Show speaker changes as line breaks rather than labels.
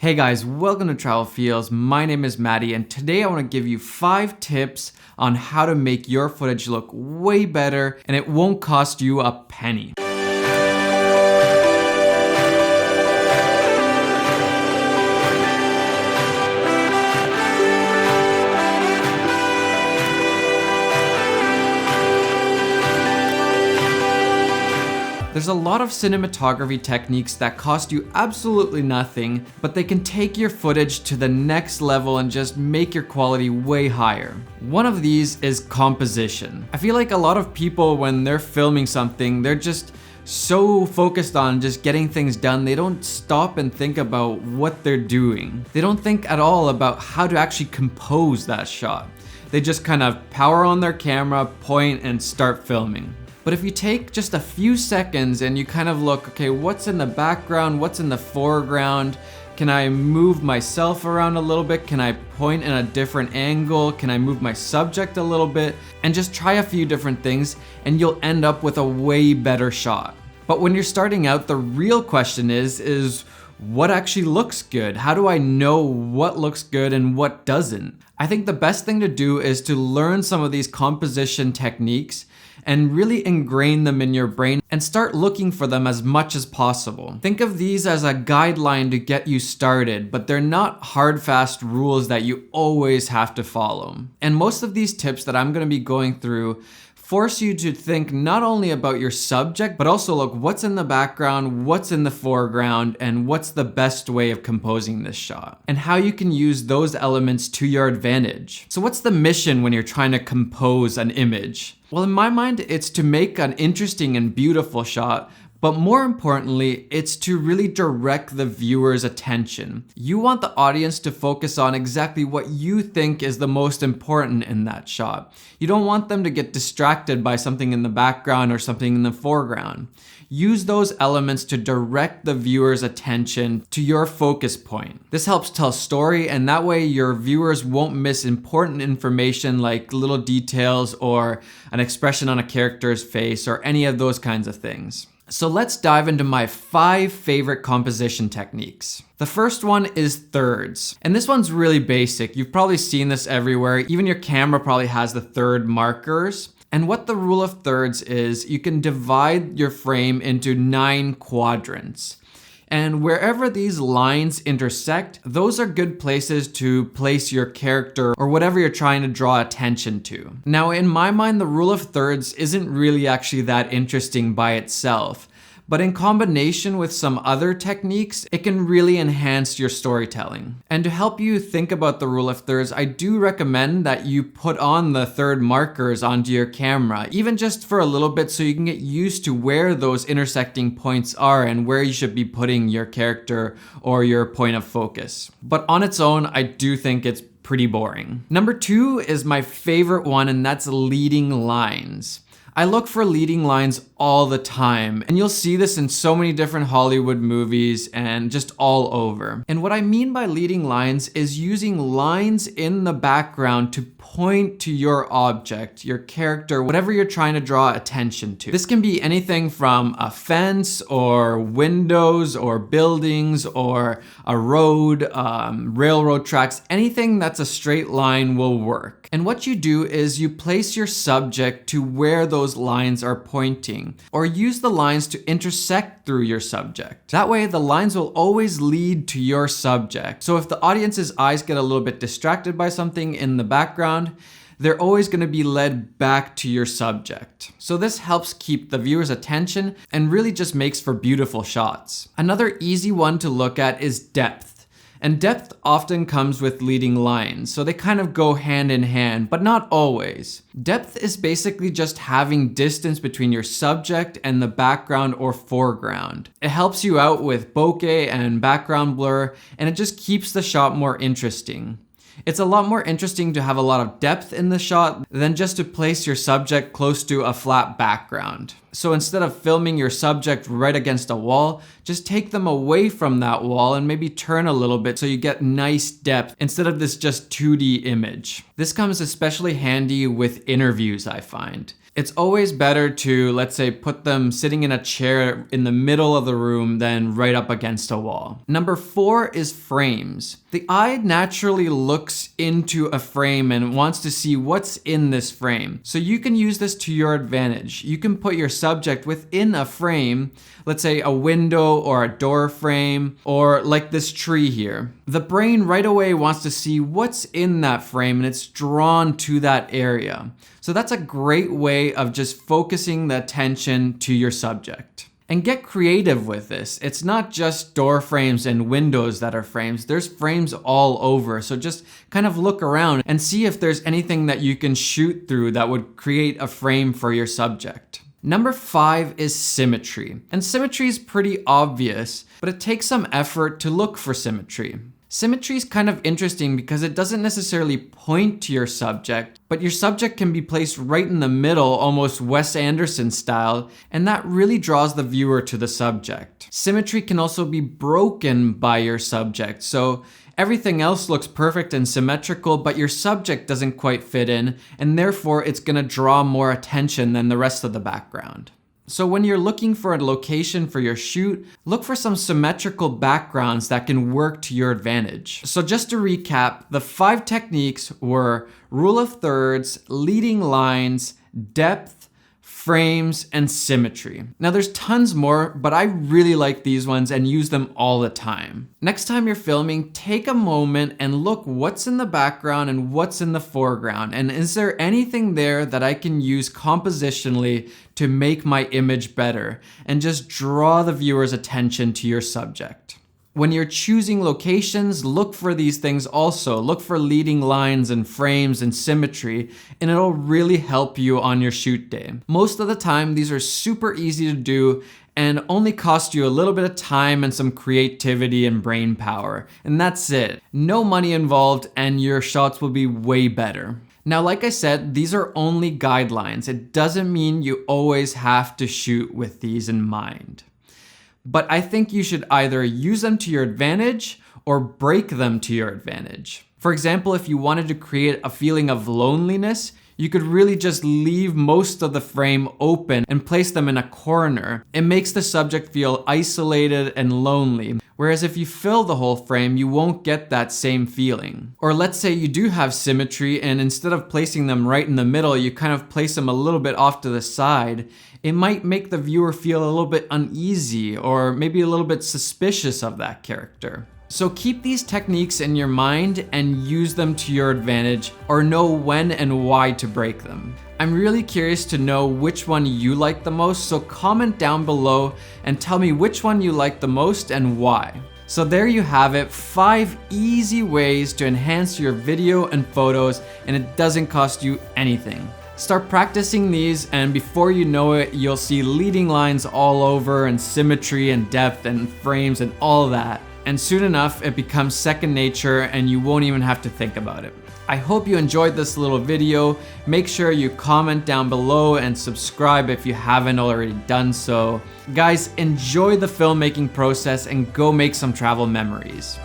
Hey guys, welcome to Travel Feels. My name is Maddie and today I want to give you 5 tips on how to make your footage look way better and it won't cost you a penny. There's a lot of cinematography techniques that cost you absolutely nothing, but they can take your footage to the next level and just make your quality way higher. One of these is composition. I feel like a lot of people, when they're filming something, they're just so focused on just getting things done, they don't stop and think about what they're doing. They don't think at all about how to actually compose that shot. They just kind of power on their camera, point, and start filming. But if you take just a few seconds and you kind of look, okay, what's in the background, what's in the foreground? Can I move myself around a little bit? Can I point in a different angle? Can I move my subject a little bit? And just try a few different things and you'll end up with a way better shot. But when you're starting out, the real question is what actually looks good? How do I know what looks good and what doesn't? I think the best thing to do is to learn some of these composition techniques and really ingrain them in your brain and start looking for them as much as possible. Think of these as a guideline to get you started, but they're not hard, fast rules that you always have to follow. And most of these tips that I'm gonna be going through force you to think not only about your subject, but also look what's in the background, what's in the foreground, and what's the best way of composing this shot, and how you can use those elements to your advantage. So what's the mission when you're trying to compose an image? Well, in my mind, it's to make an interesting and beautiful shot, but more importantly, it's to really direct the viewer's attention. You want the audience to focus on exactly what you think is the most important in that shot. You don't want them to get distracted by something in the background or something in the foreground. Use those elements to direct the viewer's attention to your focus point. This helps tell story, and that way your viewers won't miss important information like little details or an expression on a character's face or any of those kinds of things. So let's dive into my 5 favorite composition techniques. The first one is thirds. And this one's really basic. You've probably seen this everywhere. Even your camera probably has the third markers. And what the rule of thirds is, you can divide your frame into 9 quadrants. And wherever these lines intersect, those are good places to place your character or whatever you're trying to draw attention to. Now, in my mind, the rule of thirds isn't really actually that interesting by itself. But in combination with some other techniques, it can really enhance your storytelling. And to help you think about the rule of thirds, I do recommend that you put on the third markers onto your camera, even just for a little bit so you can get used to where those intersecting points are and where you should be putting your character or your point of focus. But on its own, I do think it's pretty boring. Number 2 is my favorite one, and that's leading lines. I look for leading lines all the time, and you'll see this in so many different Hollywood movies and just all over. And what I mean by leading lines is using lines in the background to point to your object, your character, whatever you're trying to draw attention to. This can be anything from a fence or windows or buildings or a road, railroad tracks, anything that's a straight line will work. And what you do is you place your subject to where those lines are pointing, or use the lines to intersect through your subject. That way the lines will always lead to your subject. So if the audience's eyes get a little bit distracted by something in the background, they're always going to be led back to your subject. So this helps keep the viewer's attention and really just makes for beautiful shots. Another easy one to look at is depth. And depth often comes with leading lines, so they kind of go hand in hand, but not always. Depth is basically just having distance between your subject and the background or foreground. It helps you out with bokeh and background blur, and it just keeps the shot more interesting. It's a lot more interesting to have a lot of depth in the shot than just to place your subject close to a flat background. So instead of filming your subject right against a wall, just take them away from that wall and maybe turn a little bit so you get nice depth instead of this just 2D image. This comes especially handy with interviews, I find. It's always better to, let's say, put them sitting in a chair in the middle of the room than right up against a wall. Number 4 is frames. The eye naturally looks into a frame and wants to see what's in this frame. So you can use this to your advantage. You can put your subject within a frame, let's say a window or a door frame, or like this tree here. The brain right away wants to see what's in that frame and it's drawn to that area. So that's a great way of just focusing the attention to your subject. And get creative with this. It's not just door frames and windows that are frames. There's frames all over. So just kind of look around and see if there's anything that you can shoot through that would create a frame for your subject. Number 5 is symmetry. And symmetry is pretty obvious, but it takes some effort to look for symmetry. Symmetry is kind of interesting because it doesn't necessarily point to your subject, but your subject can be placed right in the middle, almost Wes Anderson style, and that really draws the viewer to the subject. Symmetry can also be broken by your subject, so everything else looks perfect and symmetrical, but your subject doesn't quite fit in, and therefore it's gonna draw more attention than the rest of the background. So when you're looking for a location for your shoot, look for some symmetrical backgrounds that can work to your advantage. So just to recap, the 5 techniques were rule of thirds, leading lines, depth, frames, and symmetry. Now there's tons more, but I really like these ones and use them all the time. Next time you're filming, take a moment and look what's in the background and what's in the foreground, and is there anything there that I can use compositionally to make my image better, and just draw the viewer's attention to your subject. When you're choosing locations, look for these things also. Look for leading lines and frames and symmetry, and it'll really help you on your shoot day. Most of the time, these are super easy to do and only cost you a little bit of time and some creativity and brain power. And that's it. No money involved, and your shots will be way better. Now, like I said, these are only guidelines. It doesn't mean you always have to shoot with these in mind. But I think you should either use them to your advantage or break them to your advantage. For example, if you wanted to create a feeling of loneliness, you could really just leave most of the frame open and place them in a corner. It makes the subject feel isolated and lonely. Whereas if you fill the whole frame, you won't get that same feeling. Or let's say you do have symmetry, and instead of placing them right in the middle, you kind of place them a little bit off to the side. It might make the viewer feel a little bit uneasy or maybe a little bit suspicious of that character. So keep these techniques in your mind and use them to your advantage, or know when and why to break them. I'm really curious to know which one you like the most, so comment down below and tell me which one you like the most and why. So there you have it, 5 easy ways to enhance your video and photos, and it doesn't cost you anything. Start practicing these, and before you know it, you'll see leading lines all over, and symmetry and depth and frames and all that. And soon enough, it becomes second nature and you won't even have to think about it. I hope you enjoyed this little video. Make sure you comment down below and subscribe if you haven't already done so. Guys, enjoy the filmmaking process and go make some travel memories.